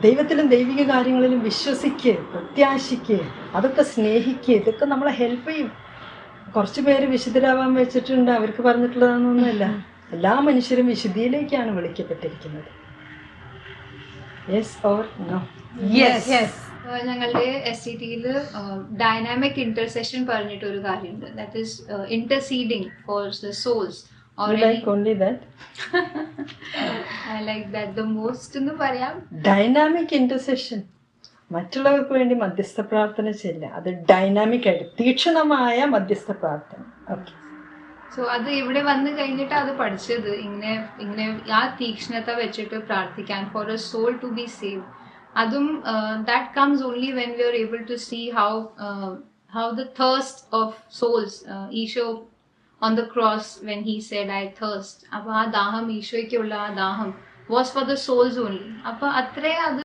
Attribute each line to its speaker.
Speaker 1: ദൈവത്തിലും ദൈവിക കാര്യങ്ങളിലും വിശ്വസിക്കുക, പ്രത്യാശിക്കുക, അതൊക്കെ സ്നേഹിക്കുക. ഇതൊക്കെ നമ്മളെ ഹെൽപ്പ് ചെയ്യും. കുറച്ച് പേര് വിശുദ്ധരാവാൻ വെച്ചിട്ടുണ്ട്, അവർക്ക് പറഞ്ഞിട്ടുള്ളതാണെന്നൊന്നുമല്ല. എല്ലാ മനുഷ്യരും വിശുദ്ധിയിലേക്കാണ് വിളിക്കപ്പെട്ടിരിക്കുന്നത്. Yes or no?
Speaker 2: ഞങ്ങളുടെ SCT-യിൽ ഡൈനാമിക് ഇന്റർസെഷൻ പറഞ്ഞിട്ടൊരു കാര്യമുണ്ട്. That is interceding for the souls.
Speaker 1: Only that?
Speaker 2: I like that the most എന്ന് പറയാം.
Speaker 1: ഡൈനാമിക് ഇന്റർസെഷൻ, മറ്റുള്ളവർക്ക് വേണ്ടി മധ്യസ്ഥ പ്രാർത്ഥന ചെയ്യില്ല. അത് ഡൈനാമിക് ആയിട്ട് തീക്ഷണമായ മധ്യസ്ഥ പ്രാർത്ഥന. ഓക്കെ.
Speaker 2: സോ അത് ഇവിടെ വന്നു കഴിഞ്ഞിട്ട് അത് പഠിച്ചത് ഇങ്ങനെ ആ തീക്ഷ്ണത വെച്ചിട്ട് പ്രാർത്ഥിക്കാൻ for a soul to be save. അതും that comes only when we are able to see how the thirst of souls, Eesho on the cross when he said I thirst, അപ്പോൾ ആ ദാഹം, ഈശോയ്ക്കുള്ള ആ ദാഹം was for the souls only. അപ്പോൾ അത്രേ അത്